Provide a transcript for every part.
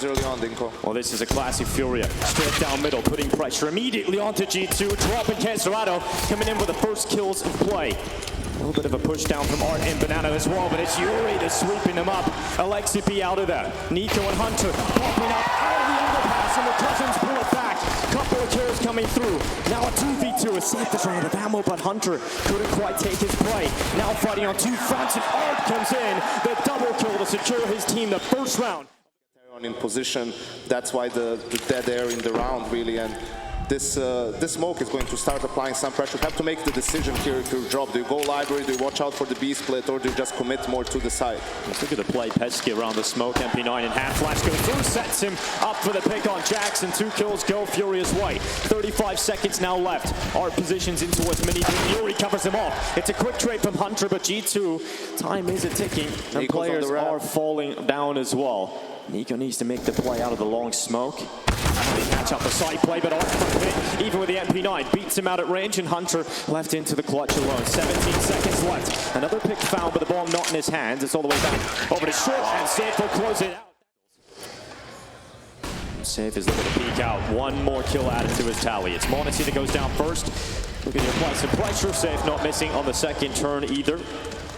cards early on, Dinko. Well, this is a classic FURIA. Straight down middle, putting pressure immediately onto G2. Dropping Kesserado, coming in with the first kills of play. A little bit of a push down from Art and Banana as well, but it's Yuri that's sweeping them up. Alexi B out of there. Nico and Hunter popping up out of the underpass, and the Cousins pull it back. Couple of kills coming through. Now a 2v2. A safe is running out of ammo, but Hunter couldn't quite take his play. Now fighting on two fronts, and Art comes in. The double kill to secure his team the first round. In position, that's why the dead air in the round really, and this smoke is going to start applying some pressure. You have to make the decision here if you drop. Do you go library, do you watch out for the B split, or do you just commit more to the side? Let's look at the play. Pesky around the smoke. MP9 and half flash goes through, sets him up for the pick on Jackson. 2 kills go Furious White. 35 seconds now left. Art positions in towards Mini. Yuri covers him off. It's a quick trade from Hunter, but G2, time is ticking, and players are falling down as well. Nico needs to make the play out of the long smoke. They catch up the side play, but Art from pit, even with the MP9, beats him out at range, and Hunter left into the clutch alone. 17 seconds left. Another pick found, but the ball not in his hands. It's all the way back over to short, and Safe will close it out. Safe is looking to peek out. One more kill added to his tally. It's Monacy that goes down first. Looking to apply some pressure. Safe not missing on the second turn either.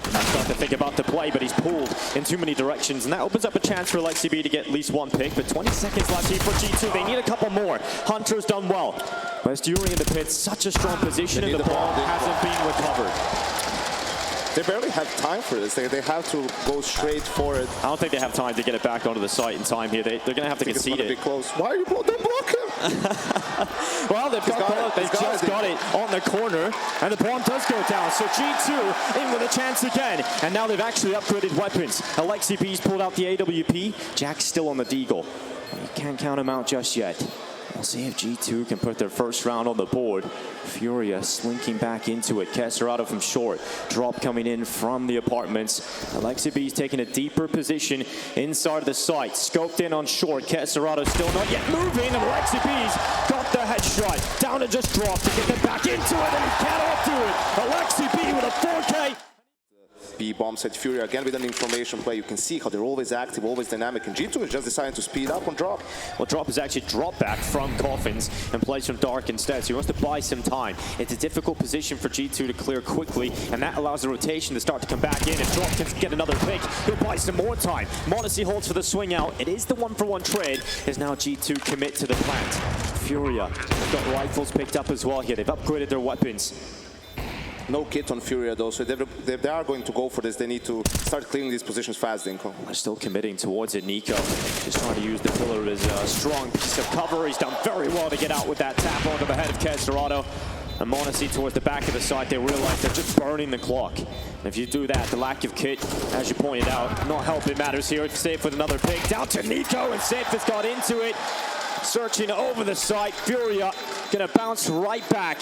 I'm starting to think about the play, but he's pulled in too many directions, and that opens up a chance for Alexi B to get at least one pick. But 20 seconds left here for G2. They need a couple more. Hunter's done well. West Yuri in the pit, such a strong position, and the ball hasn't been recovered. They barely have time for this. They have to go straight for it. I don't think they have time to get it back onto the site in time here. They're going to have to concede it. Be close. Why are you don't block him? Well, they've just got it on the corner, and the bomb does go down. So G2 in with a chance again, and now they've actually upgraded weapons. Alexi B's pulled out the AWP. Jack's still on the Deagle. You can't count him out just yet. We'll see if G2 can put their first round on the board. Furia slinking back into it. Kesserado from short. Drop coming in from the apartments. Alexi B's taking a deeper position inside of the site. Scoped in on short. Kesserado still not yet moving. And Alexi B's got the headshot. Down and just dropped to get them back into it. And he cannot do it. Alexi B with a 4K. B bombs at Furia again with an information play. You can see how they're always active, always dynamic, and G2 is just deciding to speed up on drop. Well, drop is actually drop back from Coffins and plays from dark instead, so he wants to buy some time. It's a difficult position for G2 to clear quickly, and that allows the rotation to start to come back in. If drop can get another pick, he'll buy some more time. Monacy holds for the swing out. It is the 1-for-1 trade, as now G2 commit to the plant. Furia have got rifles picked up as well here. They've upgraded their weapons. No kit on Furia though, so if they are going to go for this, they need to start clearing these positions fast, Dinko. They're still committing towards it. Nico just trying to use the pillar as a strong piece of cover. He's done very well to get out with that tap onto the head of Kesserado. And Monacy towards the back of the site, they realize they're just burning the clock. And if you do that, the lack of kit, as you pointed out, not helping matters here. Safe with another pick, down to Nico, and Safe has got into it. Searching over the site, Furia gonna bounce right back.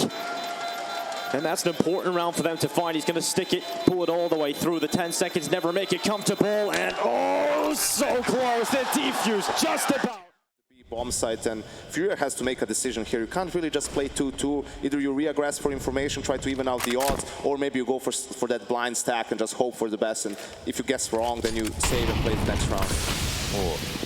And that's an important round for them to find. He's going to stick it, pull it all the way through. The 10 seconds never make it comfortable. And oh, so close. The defuse just about. Bomb site, and Furia has to make a decision here. You can't really just play 2-2. Either you re-aggress for information, try to even out the odds, or maybe you go for that blind stack and just hope for the best. And if you guess wrong, then you save and play the next round. Oh.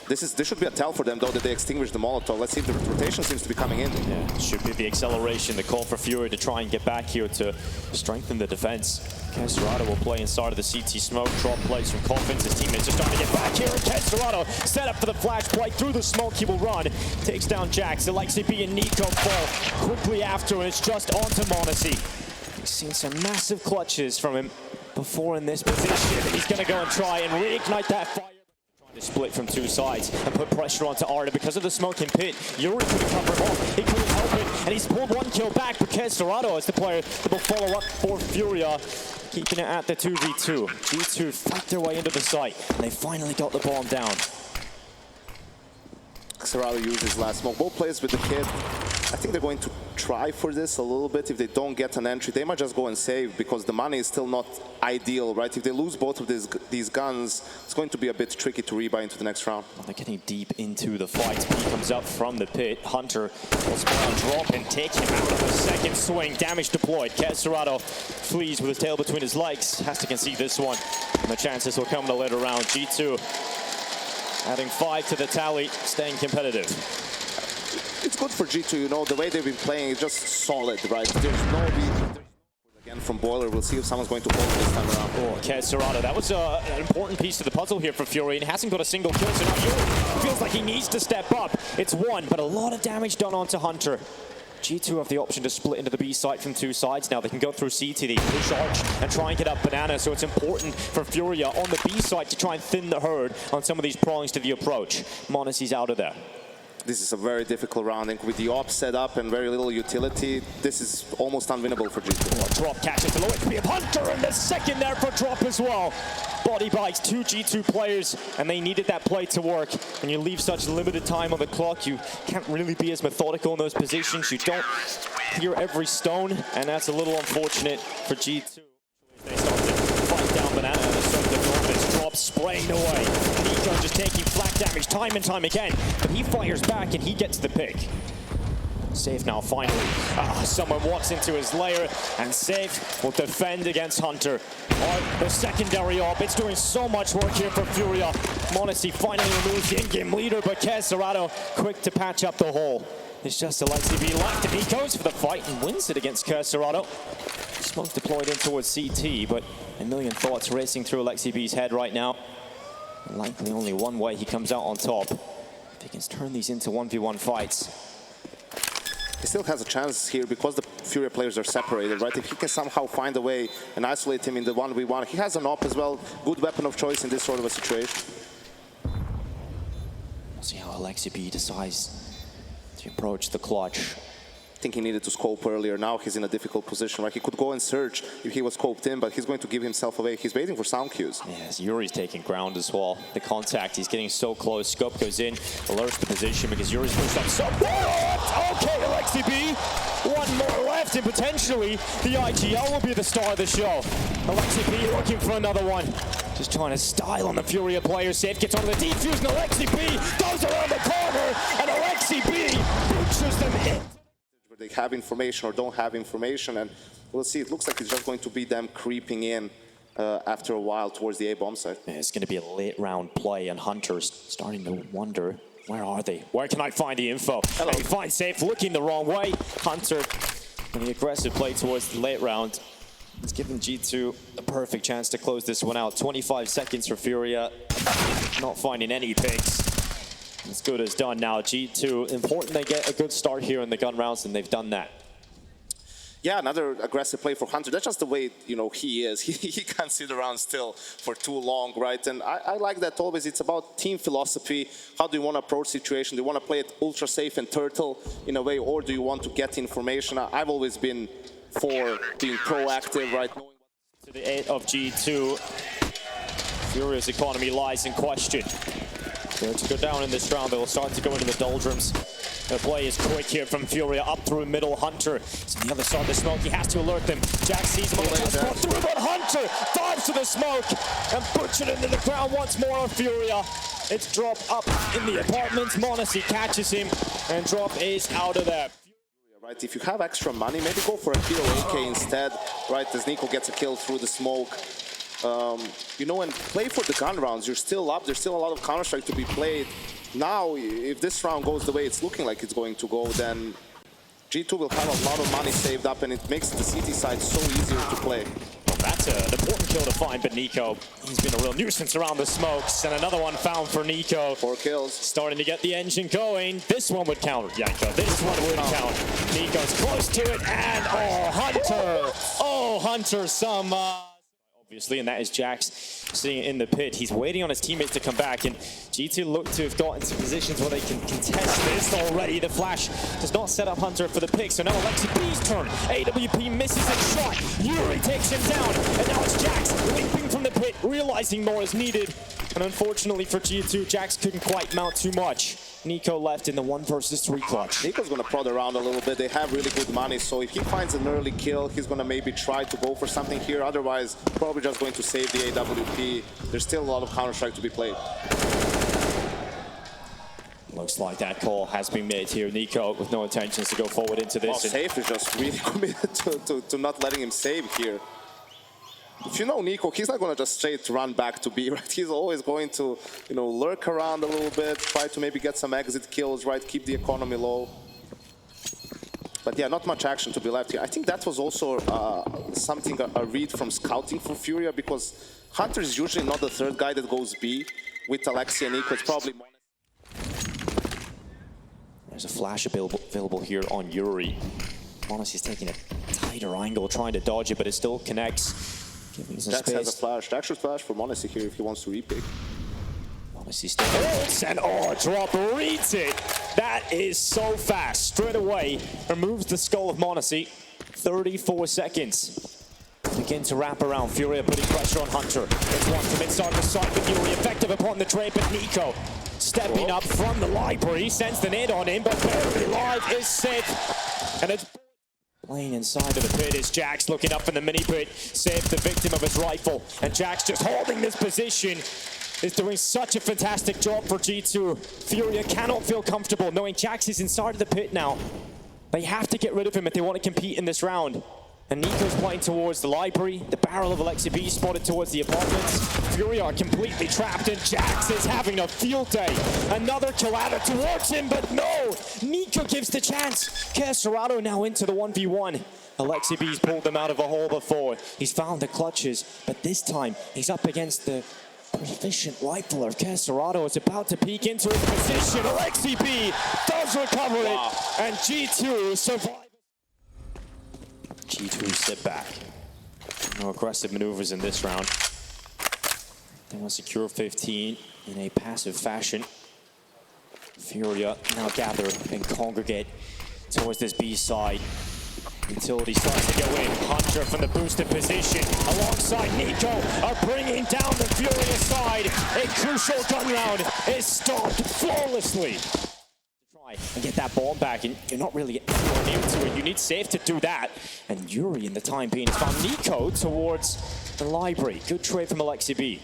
This should be a tell for them, though, that they extinguished the Molotov. Let's see if the rotation seems to be coming in. Yeah, it should be the acceleration, the call for Fury to try and get back here to strengthen the defense. Kesserado will play inside of the CT smoke. Drop plays from Coffins. His teammates are starting to get back here. And Kesserado set up for the flash play. Through the smoke, he will run. Takes down Jax. Alexi B and Nico fall quickly after, and it's just onto Monacy. We've seen some massive clutches from him before in this position. He's going to go and try and reignite that fire. Split from two sides and put pressure onto Arda because of the smoking pit. Yuri couldn't cover him off. He couldn't help it, and he's pulled one kill back. But Kesserado is the player that will follow up for Furia, keeping it at the 2v2. G2 fight their way into the site, and they finally got the bomb down. Kesserado used his last smoke. Both players with the kid. I think they're going to try for this a little bit. If they don't get an entry, they might just go and save because the money is still not ideal, right? If they lose both of these guns, it's going to be a bit tricky to rebuy into the next round. Well, they're getting deep into the fight. He comes up from the pit. Hunter will spot on drop and take him out of the second swing. Damage deployed. Kesserado flees with his tail between his legs. Has to concede this one. And the chances will come in the later round. G2 Adding 5 to the tally, staying competitive. It's good for G2, you know, the way they've been playing is just solid, right? There's no reason. Again from Boiler, we'll see if someone's going to hold this time around. Oh, Kesserado, that was an important piece to the puzzle here for Fury, and hasn't got a single kill, so now Fury feels like he needs to step up. It's one, but a lot of damage done onto Hunter. G2 have the option to split into the B site from 2 sides now. They can go through CT, they push Arch and try and get up Banana, so it's important for FURIA on the B site to try and thin the herd on some of these prongs to the approach. m0NESY's out of there. This is a very difficult round, and with the op set up and very little utility, this is almost unwinnable for G2. Oh, drop catches the low HP of Hunter, and the second there for drop as well. Body bites 2 G2 players, and they needed that play to work. When you leave such limited time on the clock, you can't really be as methodical in those positions. You don't hear every stone, and that's a little unfortunate for G2. They start to fight down Banana, and the drop spraying away. Nico just taking flat damage time and time again, but he fires back and he gets the pick. Safe now, finally. Someone walks into his lair, and Safe will defend against Hunter. The secondary op, it's doing so much work here for FURIA. m0NESY finally removes the in-game leader, but Kesserado quick to patch up the hole. It's just LXCB left, and he goes for the fight and wins it against Kesserado. Smoke deployed in towards CT, but a million thoughts racing through LXCB's head right now. And likely only one way he comes out on top. If he can turn these into 1v1 fights. He still has a chance here because the FURIA players are separated, right? If he can somehow find a way and isolate him in the 1v1, he has an op as well. Good weapon of choice in this sort of a situation. We'll see how LXCB decides to approach the clutch. I think he needed to scope earlier. Now he's in a difficult position, right? He could go and search if he was scoped in, but he's going to give himself away. He's waiting for sound cues. Yes, Yuri's taking ground as well. The contact, he's getting so close. Scope goes in, alerts the position because Yuri's pushed up so... Okay, LXCB! One more left, and potentially the IGL will be the star of the show. LXCB looking for another one. Just trying to style on the FURIA player. Safe gets on the defuse, and LXCB goes around the corner, and LXCB butchers them in. They have information or don't have information, and we'll see. It looks like it's just going to be them creeping in after a while towards the A bomb site. Yeah, it's going to be a late round play, and Hunter's starting to wonder, where are they? Where can I find the info? Hello. He finds Safe looking the wrong way. Hunter, and the aggressive play towards the late round. It's giving G2 a perfect chance to close this one out. 25 seconds for FURIA. Not finding any picks. As good as done now. G2, important they get a good start here in the gun rounds, and they've done that. Yeah, another aggressive play for Hunter. That's just the way, you know, he is. He can't sit around still for too long, right? And I like that always. It's about team philosophy. How do you want to approach situation? Do you want to play it ultra safe and turtle in a way, or do you want to get information? I've always been for being proactive, right? To the 8 of G2, FURIA's economy lies in question. They're to go down in this round, they'll start to go into the doldrums. The play is quick here from FURIA up through middle. Hunter is on the other side of the smoke. He has to alert them. Jack sees him on the through, but Hunter dives to the smoke and butchered into the ground once more on FURIA. It's drop up in the apartments. m0NESY catches him, and drop is out of there. Right, if you have extra money, maybe go for a hero AK instead, right? As Nico gets a kill through the smoke. You know, and play for the gun rounds. You're still up. There's still a lot of Counter-Strike to be played. Now, if this round goes the way it's looking like it's going to go, then G2 will have a lot of money saved up, and it makes the CT side so easier to play. Well, that's an important kill to find, but Nico, he's been a real nuisance around the smokes, and another one found for Nico. 4 kills. Starting to get the engine going. This one would count, Yanko. This one would count. Nico's close to it, and oh, Hunter! Oh, Hunter, some... Obviously, and that is Jax sitting in the pit. He's waiting on his teammates to come back, and G2 look to have gotten to positions where they can contest this already. The flash does not set up Hunter for the pick, so now LXCB's turn. AWP misses a shot. Yuri takes him down, and now it's Jax leaping from the pit, realizing more is needed. And unfortunately for G2, Jax couldn't quite mount too much. Nico left in the 1 versus 3 clutch. Nico's going to prod around a little bit. They have really good money, so if he finds an early kill, he's going to maybe try to go for something here. Otherwise, probably just going to save the AWP. There's still a lot of Counter-Strike to be played. Looks like that call has been made here. Nico with no intentions to go forward into this. Well, Safe is just really committed to not letting him save here. If you know Nico, he's not going to just straight run back to B, right? He's always going to, you know, lurk around a little bit, try to maybe get some exit kills, right? Keep the economy low. But yeah, not much action to be left here. I think that was also something, a read from scouting for FURIA, because Hunter is usually not the third guy that goes B. With Alexi and Nico, it's probably... There's a flash available here on Yuri. Monacy's taking a tighter angle, trying to dodge it, but it still connects. Giving some Jax space. has a flash. Jax should flash for Monacy here if he wants to repick. Monacy still holds, and drop reads it. That is so fast. Straight away, removes the skull of Monacy. 34 seconds. Begin to wrap around. FURIA putting pressure on Hunter. It's one from inside the side with Yuri. Effective upon the trade, but Nico stepping up from the library. Sends the nade on him, but Barely Live is safe. And it's playing inside of the pit is Jax looking up in the mini pit. Saved the victim of his rifle. And Jax just holding this position. Is doing such a fantastic job for G2. FURIA cannot feel comfortable knowing Jax is inside of the pit now. They have to get rid of him if they want to compete in this round. And Nico's playing towards the library. The barrel of Alexi B spotted towards the apartments. FURIA are completely trapped, and Jax is having a field day. Another kill added towards him, but no! Nico gives the chance. Caserado now into the 1v1. Alexi B's pulled them out of a hole before. He's found the clutches, but this time he's up against the proficient rifler. Caserado is about to peek into his position. Alexi B does recover it, and G2 survives. G2 sit back. No aggressive maneuvers in this round. They want to secure 15 in a passive fashion. FURIA now gather and congregate towards this B side. Utility starts to go in. Hunter from the boosted position alongside Nico are bringing down the FURIA side. A crucial gun round is stopped flawlessly. And get that ball back, and you're not really anywhere near to it. You need safe to do that. And Yuri, in the time being, has found Nico towards the library. Good trade from Alexi B.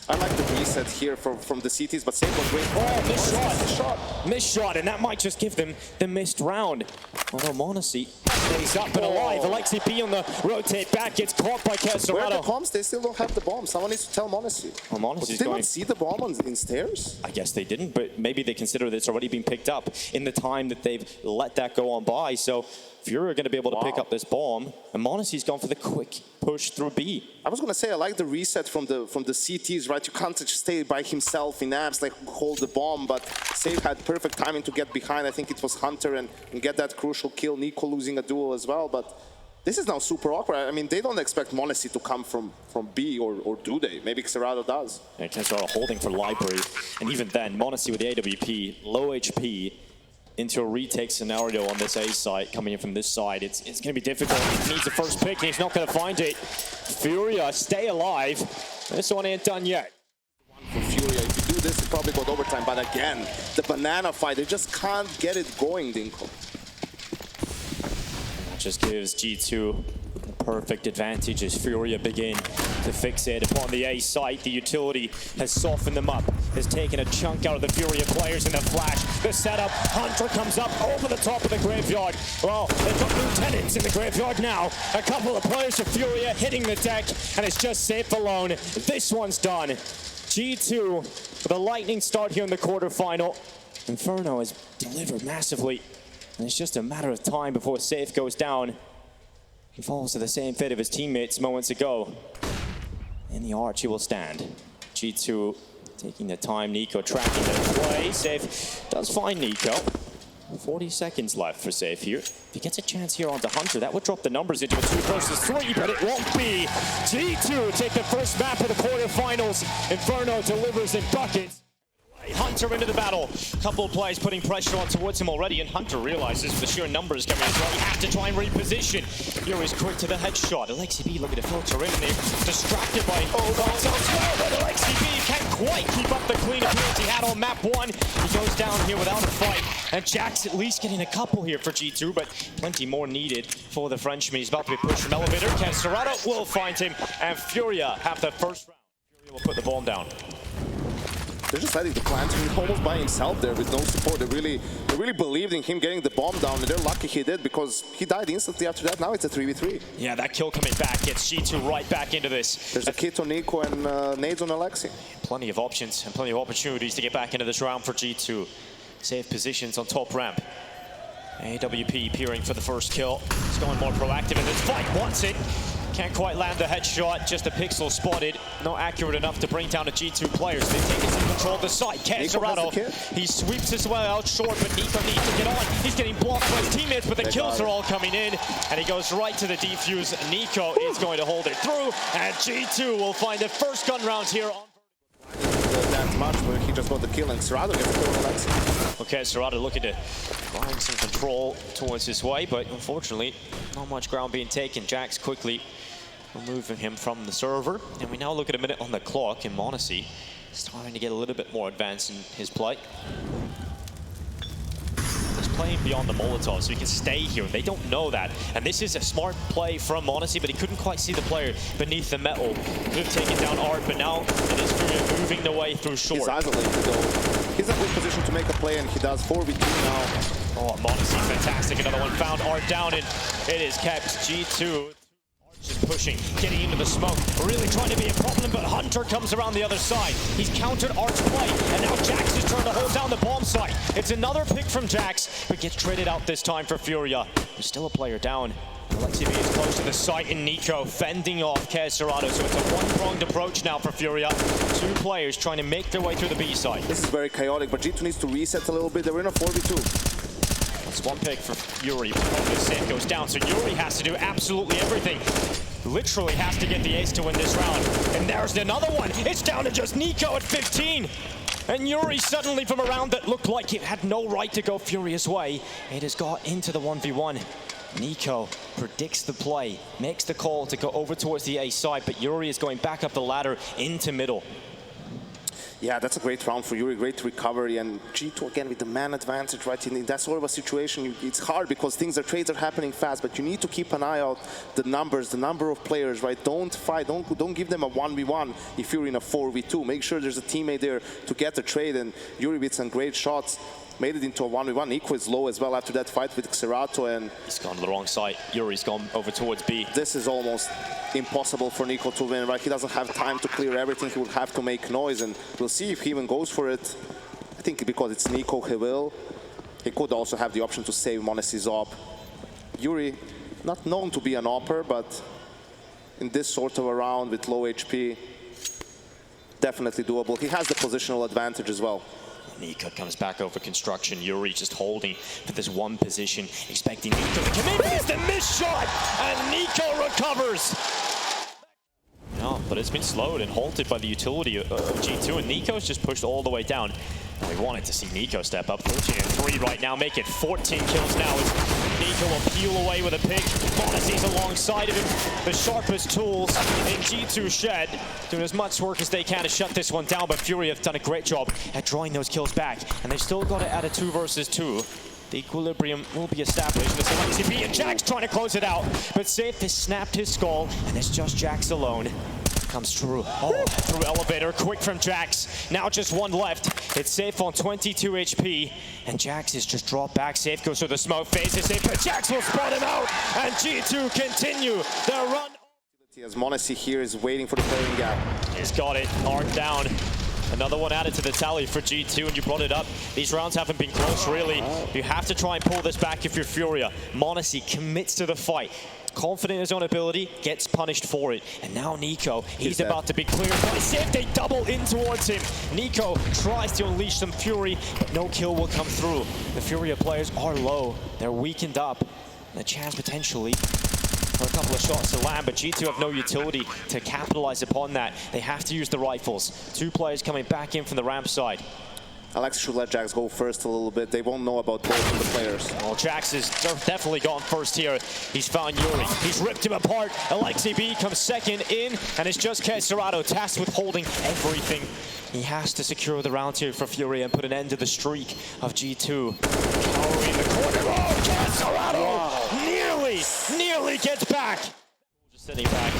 I like the reset here from the CTs, but Safe was great. Oh, missed shot. Missed shot, and that might just give them the missed round. Although Monacy stays up and alive. Alexi B on the rotate back, gets caught by Caserado. Where are the bombs? They still don't have the bomb. Someone needs to tell Monacy. Well, Monacy's did they not see the bomb in stairs? I guess they didn't, but maybe they consider that it's already been picked up in the time that they've let that go on by. So FURIA are going to be able to pick up this bomb, and Monacy's gone for the quick push through B. I was going to say, I like the reset from the CTs, right? You can't just stay by himself in amps, like hold the bomb, but Safe had perfect timing to get behind. I think it was Hunter and get that crucial kill. Nico losing a duel as well, but this is now super awkward. I mean, they don't expect Monacy to come from B, or do they? Maybe Caserado does. Yeah, Caserado holding for library, and even then, Monacy with the AWP, low HP, into a retake scenario on this A site, coming in from this side. It's going to be difficult. He needs the first pick, and he's not going to find it. FURIA stay alive. This one ain't done yet. For FURIA, if you do this, you probably got overtime. But again, the banana fight, they just can't get it going, Dinko. That just gives G2 the perfect advantage as FURIA begin to fixate upon the A site. The utility has softened them up, has taken a chunk out of the FURIA players in the flash. The setup, Hunter comes up over the top of the graveyard. Well, they've got lieutenants in the graveyard now. A couple of players of FURIA hitting the deck, and it's just Safe alone. This one's done. G2 with a lightning start here in the quarterfinal. Inferno has delivered massively, and it's just a matter of time before Safe goes down. He falls to the same fate of his teammates moments ago. In the arch, he will stand. G2 taking the time. Nico tracking the play. Safe does find Nico. 40 seconds left for Safe here. If he gets a chance here onto Hunter, that would drop the numbers into a 2 versus 3, but it won't be. G2 take the first map of the quarterfinals. Inferno delivers in buckets. Hunter into the battle. Couple of players putting pressure on towards him already, and Hunter realizes with the sheer numbers coming as well, you have to try and reposition. Yuri's quick to the headshot. Alexi B looking to filter in, and they're distracted by Bones elsewhere, but Alexi B can't quite keep up the clean appearance he had on map 1. He goes down here without a fight, and Jax at least getting a couple here for G2, but plenty more needed for the Frenchman. He's about to be pushed from elevator. Caserado will find him, and FURIA have the first round. FURIA will put the bomb down. They're just letting the plant almost by himself there with no support. They really believed in him getting the bomb down, and they're lucky he did because he died instantly after that. Now it's a 3v3. Yeah, that kill coming back gets G2 right back into this. There's a kit on Nico and nades on Alexi. Plenty of options and plenty of opportunities to get back into this round for G2. Safe positions on top ramp. AWP peering for the first kill. He's going more proactive in this fight. Wants it. Can't quite land the headshot. Just a pixel spotted. Not accurate enough to bring down the G2 players. They've taken some control of the site. Caserato, he sweeps his way out short, but Nico needs to get on. He's getting blocked by his teammates, but the kills are all coming in. And he goes right to the defuse. Nico is going to hold it through. And G2 will find the first gun round here on that much, but he just got the kill, and Serato gets the kill on Alexi. Okay, Serato looking to grind some control towards his way, but unfortunately, not much ground being taken. Jax quickly removing him from the server. And we now look at a minute on the clock, and m0NESY starting to get a little bit more advanced in his play. He's playing beyond the Molotov, so he can stay here. They don't know that. And this is a smart play from m0NESY, but he couldn't quite see the player beneath the metal. Could have taken down Art, but now it is FURIA moving the way through short. He's isolated though. He's in a good position to make a play, and he does 4v2 now. Oh, m0NESY, fantastic. Another one found Art down, and it is kept G2. Just pushing, getting into the smoke, really trying to be a problem, but Hunter comes around the other side. He's countered Art's play, and now Jax is trying to hold down the bomb site. It's another pick from Jax, but gets traded out this time for FURIA. There's still a player down. Alexi B is close to the site, and Nico fending off Caserato, so it's a one-pronged approach now for FURIA. Two players trying to make their way through the B side. This is very chaotic, but G2 needs to reset a little bit. They're in a 4v2. It's one pick for Yuri. This save goes down, so Yuri has to do absolutely everything. Literally has to get the ace to win this round. And there's another one. It's down to just Nico at 15. And Yuri suddenly from a round that looked like it had no right to go FURIA's way, it has got into the 1v1. Nico predicts the play, makes the call to go over towards the A side, but Yuri is going back up the ladder into middle. Yeah, that's a great round for Yuri, great recovery, and G2 again with the man advantage, right? In that sort of a situation, it's hard because trades are happening fast, but you need to keep an eye out the numbers, the number of players, right? Don't fight, don't give them a 1v1 if you're in a 4v2. Make sure there's a teammate there to get the trade, and Yuri with some great shots made it into a 1v1. Nico is low as well after that fight with Xerato, and he's gone to the wrong side. Yuri's gone over towards B. This is almost impossible for Nico to win, right? He doesn't have time to clear everything. He will have to make noise, and we'll see if he even goes for it. I think because it's Nico, he will. He could also have the option to save m0NESY's op. Yuri, not known to be an opper, but in this sort of a round with low HP, definitely doable. He has the positional advantage as well. Nico comes back over construction. Yuri just holding for this one position, expecting Nico to come in. It's the missed shot, and Nico recovers. No, but it's been slowed and halted by the utility of G2, and Nico's just pushed all the way down. And we wanted to see Nico step up. 13-3 right now, make it 14 kills now as Nico will peel away with a pick. m0NESY's alongside of him. The sharpest tools in G2 shed, doing as much work as they can to shut this one down, but FURIA have done a great job at drawing those kills back, and they've still got it at a 2 versus 2. The equilibrium will be established. This Alexi B and Jax trying to close it out, but Safe has snapped his skull, and it's just Jax alone. Comes through. Oh, through elevator, quick from Jax. Now just one left. It's Safe on 22 HP, and Jax is just dropped back. Safe goes through the smoke phase. It's Safe, but Jax will spot him out, and G2 continue their run. As m0NESY here is waiting for the playing gap. He's got it. Art down. Another one added to the tally for G2, and you brought it up. These rounds haven't been close, really. You have to try and pull this back if you're FURIA. m0NESY commits to the fight. Confident in his own ability, gets punished for it. And now Nico, he's about to be cleared by Safe. They double in towards him. Nico tries to unleash some fury, but no kill will come through. The FURIA players are low. They're weakened up. And a chance potentially for a couple of shots to land, but G2 have no utility to capitalize upon that. They have to use the rifles. Two players coming back in from the ramp side. Alex should let Jax go first a little bit. They won't know about both of the players. Well, Jax is definitely gone first here. He's found Yuri. He's ripped him apart. Alexi B comes second in, and it's just Caserato tasked with holding everything. He has to secure the round here for FURIA and put an end to the streak of G2. Cowering in the corner. Oh, Caserato! Wow. Nearly gets back. Just sitting back.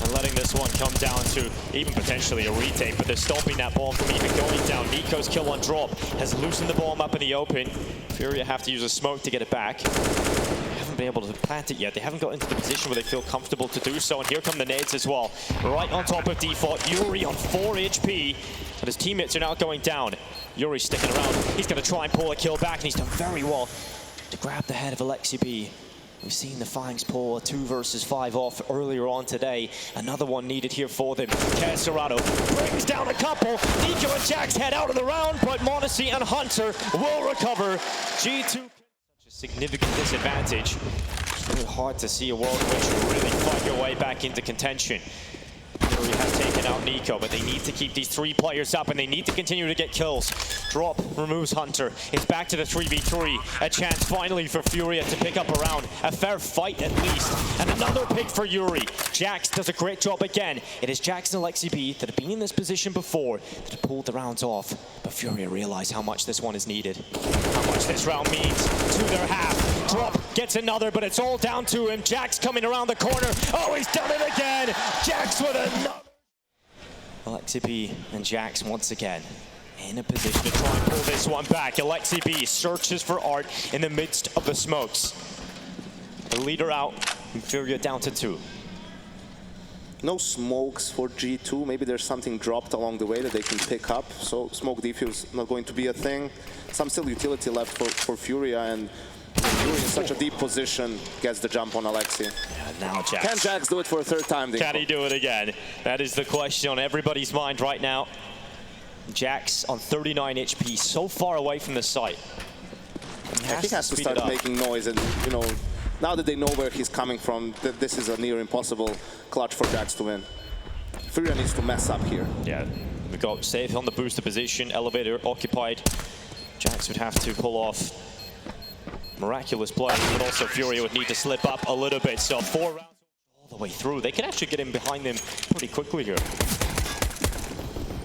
and letting this one come down to even potentially a retake, but they're stopping that bomb from even going down. Nico's kill on drop has loosened the bomb up in the open. FURIA have to use a smoke to get it back. They haven't been able to plant it yet. They haven't got into the position where they feel comfortable to do so, and here come the nades as well. Right on top of default, Yuri on 4 HP, and his teammates are now going down. Yuri sticking around. He's going to try and pull a kill back, and he's done very well to grab the head of Alexi. We've seen the Fangs pull a 2 versus 5 off earlier on today. Another one needed here for them. Kesserado brings down a couple. Nico and Jax head out of the round, but m0NESY and Hunter will recover. G2 such a significant disadvantage. It's really hard to see a world in which you really fight your way back into contention. Fury has taken out Nico, but they need to keep these 3 players up, and they need to continue to get kills. Drop removes Hunter. It's back to the 3v3. A chance finally for FURIA to pick up a round. A fair fight at least. And another pick for Yuri. Jax does a great job again. It is Jax and Alexi that have been in this position before that have pulled the rounds off. But FURIA realize how much this one is needed. How much this round means to their half. Drop gets another, but it's all down to him. Jax coming around the corner. Oh, he's done it again. Jax with another. Alexi and Jax once again in a position to try and pull this one back. Alexi searches for Art in the midst of the smokes. The leader out, and FURIA down to 2. No smokes for G2. Maybe there's something dropped along the way that they can pick up. So smoke defuse not going to be a thing. Some still utility left for FURIA, and Yuri in such a deep position gets the jump on Alexi. Yeah, now Jax. Can Jax do it for a 3rd time? Can he do it again? That is the question on everybody's mind right now. Jax on 39 HP, so far away from the site. He has to start making noise, and you know, now that they know where he's coming from, this is a near impossible clutch for Jax to win. FURIA needs to mess up here. Yeah, we got safe on the booster position, elevator occupied. Jax would have to pull off miraculous play, but also FURIA would need to slip up a little bit. So 4 rounds all the way through. They can actually get in behind them pretty quickly here.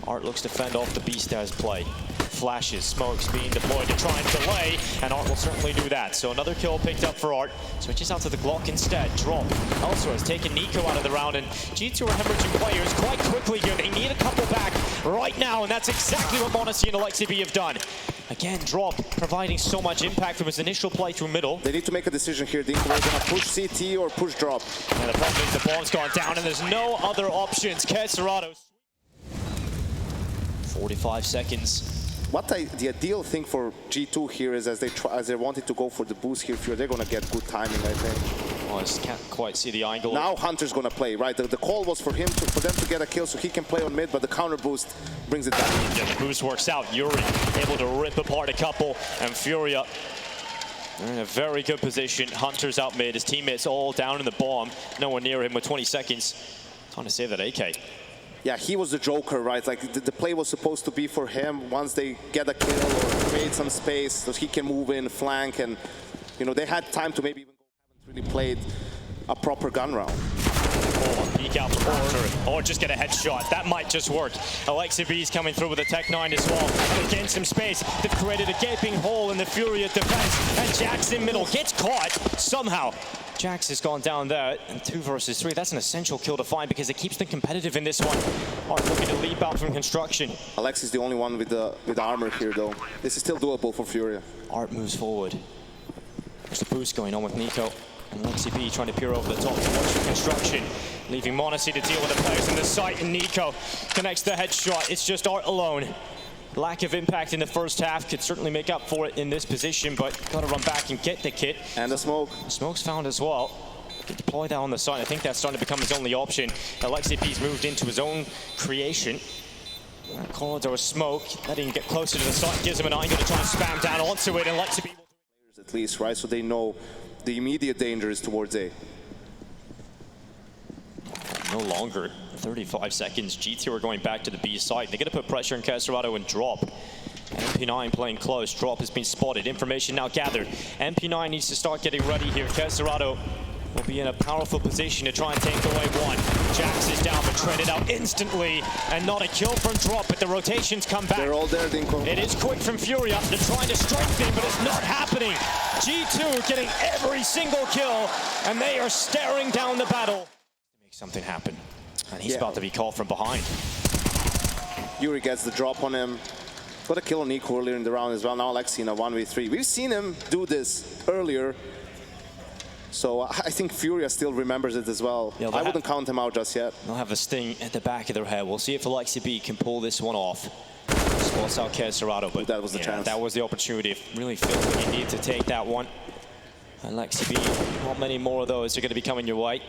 Art looks to fend off the B-Stars play. Flashes, smokes being deployed to try and delay, and Art will certainly do that. So another kill picked up for Art. Switches out to the Glock instead. Drop also has taken Nico out of the round, and G2 are hemorrhaging players quite quickly here. They need a couple back right now, and that's exactly what m0NESY and Alexi have done. Again, Drop providing so much impact from his initial play through middle. They need to make a decision here. They're going to push CT or push Drop. And the problem is the bomb's gone down, and there's no other options. Kesserado. 45 seconds. The ideal thing for G2 here is as they wanted to go for the boost here, they're going to get good timing, I think. Oh, I just can't quite see the angle. Now Hunter's going to play, right? The call was for them to get a kill so he can play on mid, but the counter boost brings it back. Yeah, the boost works out. Yuri able to rip apart a couple, and FURIA they're in a very good position. Hunter's out mid, his teammates all down in the bomb. No one near him with 20 seconds. Trying to save that AK. Yeah, he was the joker, right? Like the play was supposed to be for him. Once they get a kill or create some space so he can move in, flank, and you know they had time to maybe even haven't really played a proper gun round. Oh, peek out from Hunter, or just get a headshot. That might just work. Alexi coming through with a Tech 9 as well. And again, some space. They've created a gaping hole in the FURIA defense, and Jax in middle gets caught somehow. Jax has gone down there, and 2 versus 3. That's an essential kill to find because it keeps them competitive in this one. Art looking to leap out from construction. Alex is the only one with the armor here, though. This is still doable for FURIA. Art moves forward. There's a boost going on with Nico. And Alexi trying to peer over the top to watch the construction, leaving m0NESY to deal with the players in the site, and Nico connects the headshot. It's just Art alone. Lack of impact in the first half could certainly make up for it in this position, but got to run back and get the kit. And the smoke. The smoke's found as well. Can deploy that on the side. I think that's starting to become his only option. Alexi moved into his own creation. That corridor smoke, letting him get closer to the site, gives him an angle to try and spam down onto it, and Alexi at least, right? So they know the immediate danger is towards A. No longer. 35 seconds. G2 are going back to the B side. They're going to put pressure on Kesserado and Drop. MP9 playing close. Drop has been spotted. Information now gathered. MP9 needs to start getting ready here. Kesserado will be in a powerful position to try and take away one. Jax is down, but traded out instantly. And not a kill from Drop, but the rotations come back. They're all there, Dinko. It is quick from FURIA. They're trying to strengthen, but it's not happening. G2 getting every single kill, and they are staring down the battle. Make something happen. And he's about to be caught from behind. Yuri gets the drop on him. Got a kill on Nico earlier in the round as well. Now Alexi in a 1v3. We've seen him do this earlier. So I think FURIA still remembers it as well. Yeah, I wouldn't count him out just yet. They'll have the sting at the back of their head. We'll see if Alexi B can pull this one off. Spots out Kesserado, but that was the chance. That was the opportunity. It really feels like you need to take that one. Alexi B, not many more of those are going to be coming your way.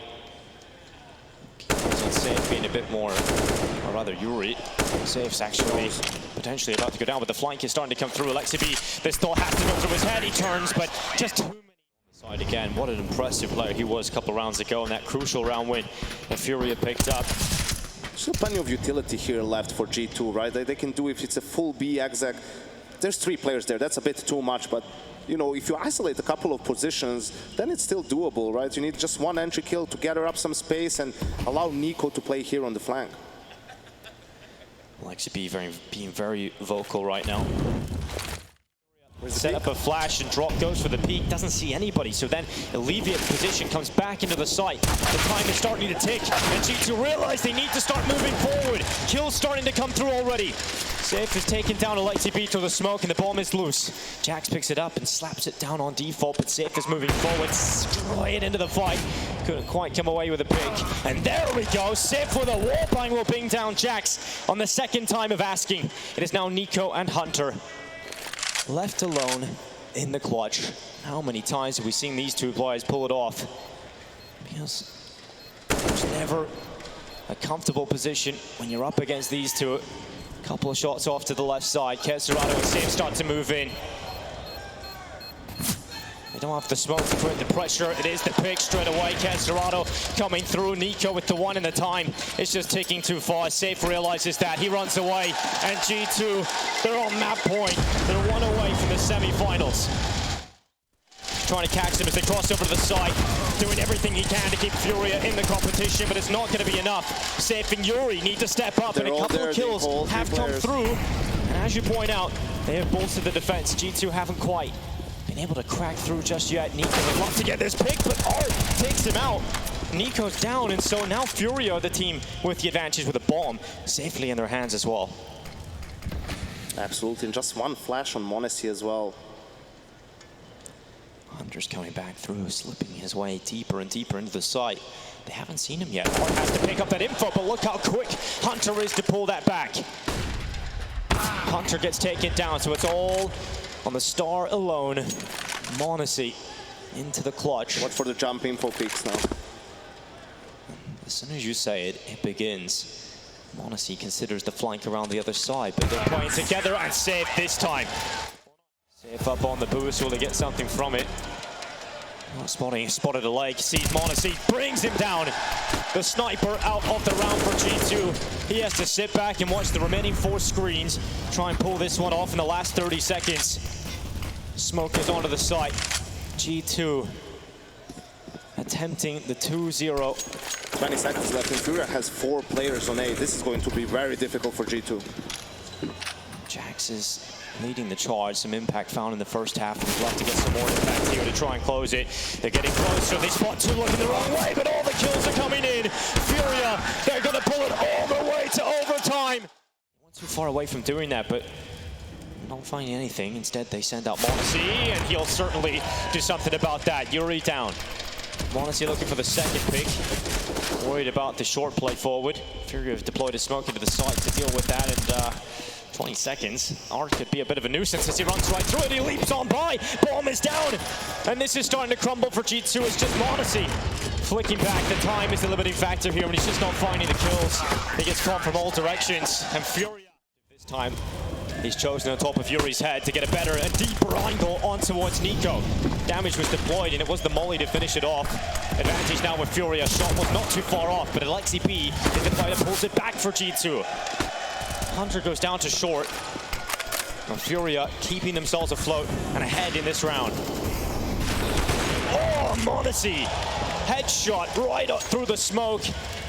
Safe being a bit more, or rather Yuri. Safe's actually potentially about to go down, but the flank is starting to come through. Alexi B, this thought has to go through his head. He turns, but just too many. Side again. What an impressive player he was a couple of rounds ago in that crucial round win that FURIA picked up. Still plenty of utility here left for G2, right? They can do if it's a full B exec. There's 3 players there. That's a bit too much, but you know, if you isolate a couple of positions, then it's still doable, right? You need just one entry kill to gather up some space and allow Nico to play here on the flank. Alexi B being very vocal right now. Set up a flash and drop goes for the peak, doesn't see anybody, so then alleviate position, comes back into the site. The time is starting to tick, and G2 realize they need to start moving forward. Kills starting to come through already. Safe is taken down Alexi B through the smoke, and the bomb is loose. Jax picks it up and slaps it down on default, but Safe is moving forward, straight into the fight. Couldn't quite come away with a pick. And there we go, Safe with a wallbang will bring down Jax on the second time of asking. It is now Nico and Hunter left alone in the clutch. How many times have we seen these 2 players pull it off? Because there's never a comfortable position when you're up against these 2. Couple of shots off to the left side. Kesserado and Safe start to move in. They don't have the smoke to put the pressure. It is the pick straight away. Kesserado coming through. Nico with the 1 and the time. It's just ticking too far. Safe realizes that. He runs away. And G2, they're on map point. They're 1 away from the semifinals. Trying to catch him as they cross over to the side. Doing everything he can to keep FURIA in the competition, but it's not going to be enough. Safe and Yuri need to step up, and a couple of kills have come through. And as you point out, they have bolstered the defense. G2 haven't quite been able to crack through just yet. Nico would love to get this pick, but Art takes him out. Nico's down, and so now FURIA, the team with the advantage with a bomb, safely in their hands as well. Absolutely, and just 1 flash on Monacy as well. Hunter's coming back through, slipping his way deeper and deeper into the site. They haven't seen him yet. Art has to pick up that info, but look how quick Hunter is to pull that back. Hunter gets taken down, so it's all on the star alone. Monacy into the clutch. What for the jump info peaks now? As soon as you say it, it begins. Monacy considers the flank around the other side, but they're playing together and Safe this time. Safe up on the boost, will they get something from it? Not spotted a leg, sees Monacy, brings him down. The sniper out of the round for G2. He has to sit back and watch the remaining 4 screens, try and pull this one off in the last 30 seconds. Smoke is onto the site. G2 attempting the 2-0. 20 seconds left, and FURIA has 4 players on A. This is going to be very difficult for G2. Jax is leading the charge, some impact found in the first half. We'd love to get some more impact here to try and close it. They're getting closer, they spot 2 looking the wrong way, but all the kills are coming in. FURIA, they're gonna pull it all the way to overtime. They weren't too far away from doing that, but not finding anything. Instead, they send out Monacy, and he'll certainly do something about that. Yuri down. Monacy looking for the second pick. Worried about the short play forward. FURIA have deployed a smoke into the site to deal with that, and 20 seconds. Art could be a bit of a nuisance as he runs right through it. He leaps on by. Bomb is down. And this is starting to crumble for G2. It's just Monacy flicking back. The time is the limiting factor here, and he's just not finding the kills. He gets caught from all directions. And FURIA, this time, he's chosen on top of Yuri's head to get a better and deeper angle on towards Nico. Damage was deployed, and it was the molly to finish it off. Advantage now with FURIA. Shot was not too far off, but Alexi B is the player that pulls it back for G2. Hunter goes down to short. And FURIA keeping themselves afloat and ahead in this round. Oh, Monacy! Headshot right up through the smoke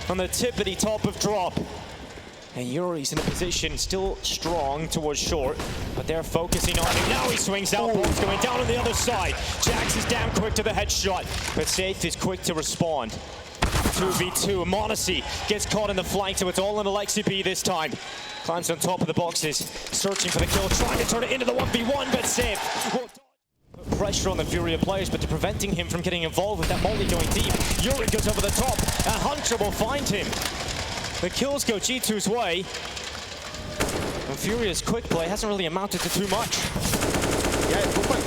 on the tippity top of drop. And Yuri's in a position still strong towards short, but they're focusing on him. Now he swings out, bombs going down on the other side. Jax is down quick to the headshot, but Safe is quick to respond. 2v2. Monacy gets caught in the flank, so it's all in Alexi B this time. Climbs on top of the boxes, searching for the kill, trying to turn it into the 1v1, but safe. Put pressure on the FURIA players, but they're preventing him from getting involved with that molly going deep. Yuri goes over the top, and Hunter will find him. The kills go G2's way. And FURIA's quick play hasn't really amounted to too much. Yeah, it looked like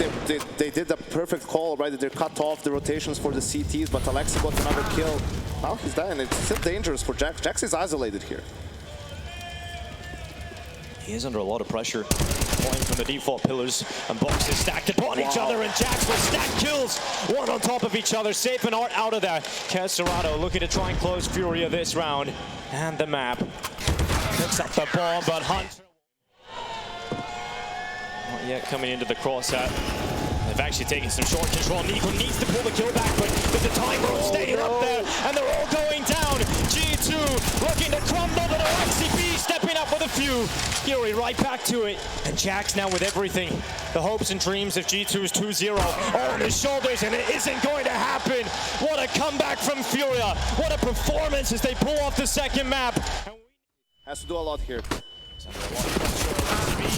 they did the perfect call, right? They cut off the rotations for the CTs, but Alexi got another kill. Now he's dying. It's still dangerous for Jax. Jax is isolated here. He is under a lot of pressure. Playing from the default pillars and boxes stacked upon each other, and Jax will stack kills, one on top of each other. Safe and Art out of there. Kesserado looking to try and close FURIA this round. And the map. Picks up the bomb, but Hunter not yet coming into the crosshair. They've actually taken some short control. Nico needs to pull the kill back, but the time will stay up there, and they're all going down. G2 looking to crumble, but Alexi B stepping up with a few. Yuri right back to it, and Jax now with everything. The hopes and dreams of G2's 2-0 all on his shoulders, and it isn't going to happen. What a comeback from FURIA. What a performance as they pull off the second map. Has to do a lot here.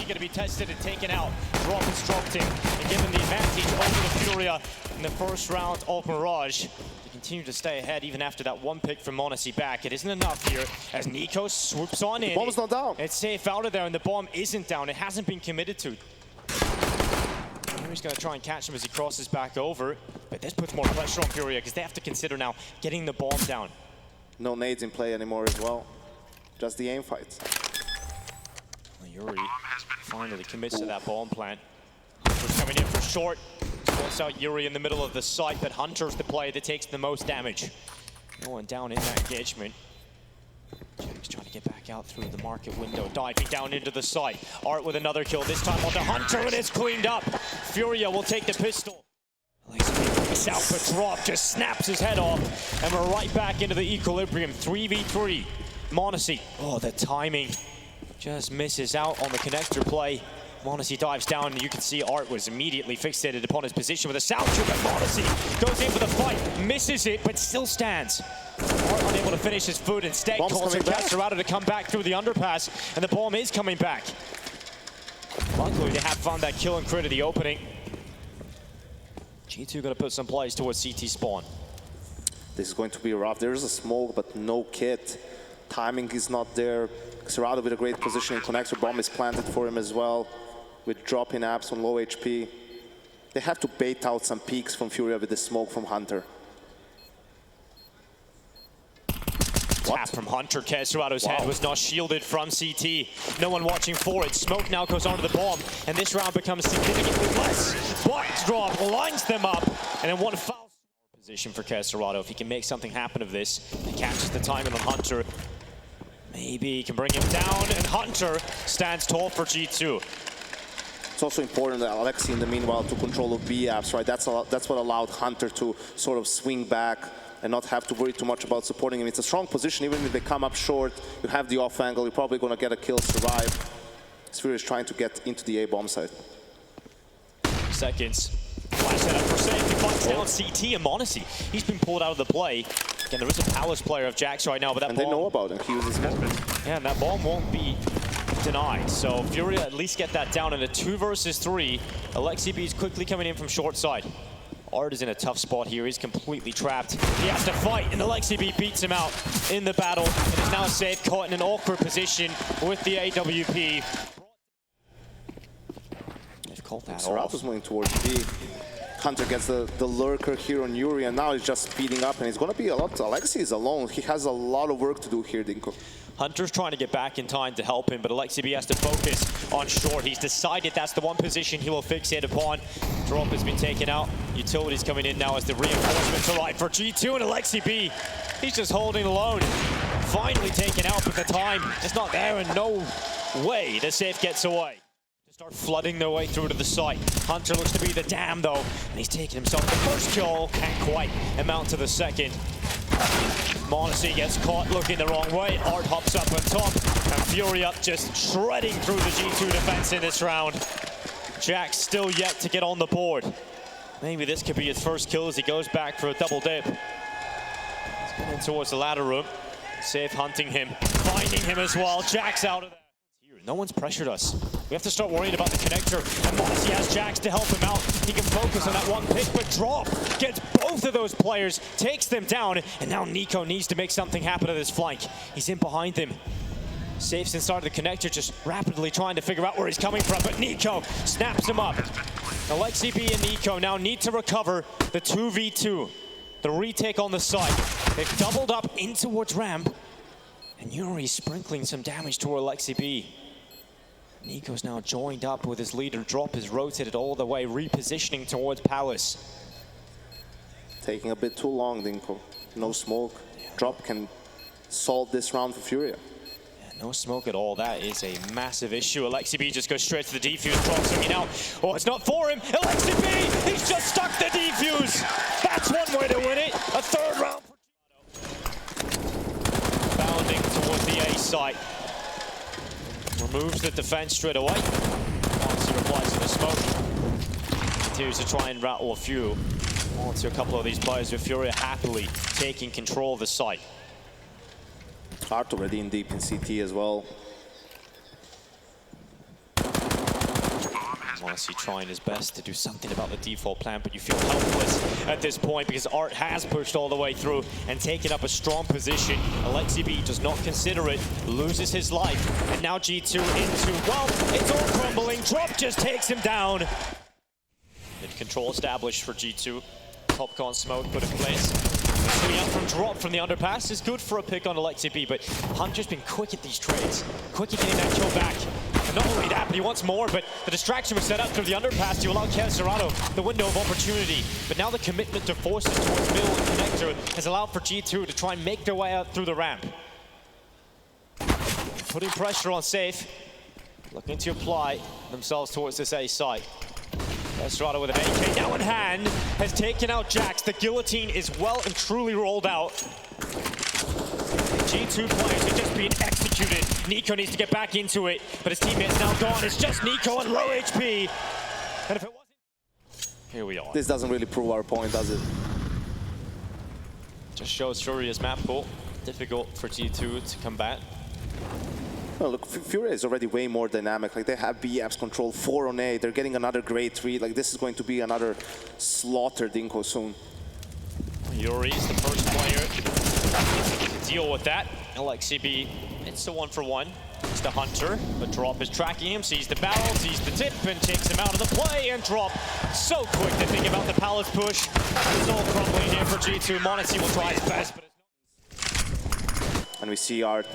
Going to be tested and taken out. Drop instructing and given the advantage over the FURIA in the first round of Mirage. They continue to stay ahead even after that one pick from Monacy back. It isn't enough here as Nico swoops on in. The bomb's not down. It's safe out of there, and the bomb isn't down. It hasn't been committed to. He's going to try and catch him as he crosses back over, but this puts more pressure on FURIA because they have to consider now getting the bomb down. No nades in play anymore as well. Just the aim fights. Yuri finally commits to that bomb plant. Hunter's coming in for short. Spots out Yuri in the middle of the site, but Hunter's the player that takes the most damage. No one down in that engagement. Jack's trying to get back out through the market window, diving down into the site. Art with another kill, this time onto Hunter, and it's cleaned up. FURIA will take the pistol. Breaks out, but Drop just snaps his head off, and we're right back into the equilibrium. 3v3. Monacy, oh, the timing. Just misses out on the connector play. Monacy dives down, and you can see Art was immediately fixated upon his position with a sound trip, and Monacy goes in for the fight, misses it, but still stands. Art unable to finish his foot, instead calls for Kesserado to come back through the underpass, and the bomb is coming back. Luckily, they have found that kill and crit at the opening. G2 going to put some plays towards CT spawn. This is going to be rough. There is a smoke, but no kit. Timing is not there. Kesserado with a great position in connector. Bomb is planted for him as well, with drop-in apps on low HP. They have to bait out some peaks from FURIA with the smoke from Hunter. Tap from Hunter. Kesserado's head was not shielded from CT. No one watching for it. Smoke now goes onto the bomb, and this round becomes significantly less. But Drop lines them up, and then one foul position for Kesserado. If he can make something happen of this, he catches the timing on Hunter. Maybe he can bring him down, and Hunter stands tall for G2. It's also important that Alexi, in the meanwhile, took control of B apps, right? That's what allowed Hunter to sort of swing back and not have to worry too much about supporting him. It's a strong position. Even if they come up short, you have the off angle, you're probably going to get a kill, survive. FURIA is trying to get into the A bomb site. Seconds. Flash setup for safety. Finds down CT and Monacy. He's been pulled out of the play. Again, there is a Palace player of Jax right now, but that bomb... And they know about him. He uses it. Yeah, and that bomb won't be denied. So FURIA at least get that down in a 2 versus 3. Alexi B is quickly coming in from short side. Art is in a tough spot here. He's completely trapped. He has to fight, and Alexi B beats him out in the battle. And is now safe, caught in an awkward position with the AWP. They've called that off. Serato's moving towards B. Hunter gets the lurker here on Yuri, and now he's just speeding up, and it's going to be a lot. Alexi is alone. He has a lot of work to do here, Dinko. Hunter's trying to get back in time to help him, but Alexi B has to focus on short. He's decided that's the one position he will fixate upon. Drop has been taken out. Utility's coming in now as the reinforcements arrive for G2, and Alexi B, he's just holding alone. Finally taken out, but the time just not there, and no way the safe gets away. Start flooding their way through to the site. Hunter looks to be the dam though, and he's taking himself the first kill. Can't quite amount to the second. Monacy gets caught looking the wrong way. Art hops up on top, and FURIA just shredding through the G2 defense in this round. Jax still yet to get on the board. Maybe this could be his first kill as he goes back for a double dip. He's And towards the ladder room. Safe hunting him, finding him as well. Jax out of there. No one's pressured us. We have to start worrying about the connector. And Mossy has Jax to help him out. He can focus on that one pick, but Drop gets both of those players, takes them down, and now Nico needs to make something happen to this flank. He's in behind them. Safe's inside of the connector, just rapidly trying to figure out where he's coming from, but Nico snaps him up. Alexi B and Nico now need to recover the 2v2. The retake on the side. They've doubled up in towards ramp, and Yuri sprinkling some damage toward Alexi B. Nico's now joined up with his leader. Drop is rotated all the way, repositioning towards Palace. Taking a bit too long, Dinko. No smoke. Drop can solve this round for FURIA. Yeah, no smoke at all. That is a massive issue. Alexi B just goes straight to the defuse. Drop swinging out. Oh, it's not for him. Alexi B, he's just stuck the defuse. That's one way to win it. A third round. Bounding towards the A site. Removes the defense straight away. Once he replies to the smoke. Continues to try and rattle a few. Onto a couple of these players with FURIA happily taking control of the site. Art already in deep in CT as well. Mossy trying his best to do something about the default plan, but you feel helpless at this point because Art has pushed all the way through and taken up a strong position. Alexi B does not consider it, loses his life, and now G2 into, well, it's all crumbling. Drop just takes him down. Mid control established for G2. Popcorn smoke put in place. Coming out from Drop from the underpass is good for a pick on Alexi B, but Hunter's been quick at these trades. Quick at getting that kill back. And not only that, but he wants more, but the distraction was set up through the underpass to allow Serrano the window of opportunity. But now the commitment to force it towards middle and connector has allowed for G2 to try and make their way out through the ramp. Putting pressure on Safe. Looking to apply themselves towards this A site. Serrano with an AK now in hand has taken out Jax. The guillotine is well and truly rolled out. G2 players are just being executed. Nico needs to get back into it, but his teammate's now gone. It's just Nico on low HP. And if it wasn't... Here we are. This doesn't really prove our point, does it? Just shows FURIA's map pool. Difficult for G2 to combat. Oh, look, FURIA is already way more dynamic. Like, they have BAPS control 4 on A. They're getting another grade 3. Like, this is going to be another slaughter Dinko soon. Yuri is the first player to deal with that. Alexi B, it's a 1-for-1. It's the Hunter, but Drop is tracking him, sees the barrel, sees the tip, and takes him out of the play. And Drop, so quick to think about the Palace push. It's all crumbling here for G2. Monacy will try his best, but it's... And we see Art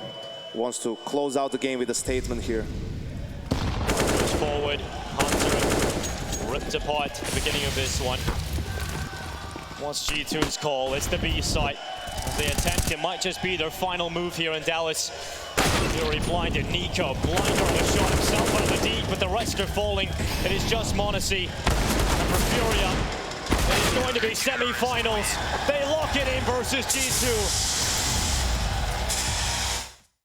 wants to close out the game with a statement here. Goes forward, Hunter ripped apart at the beginning of this one. Wants G2's call, it's the B site. As they attempt, it might just be their final move here in Dallas. Yuri blinded, Nico, blinder on the shot himself out of the deep, but the rest are falling. It is just Monacy. And for FURIA, it is going to be semi-finals. They lock it in versus G2.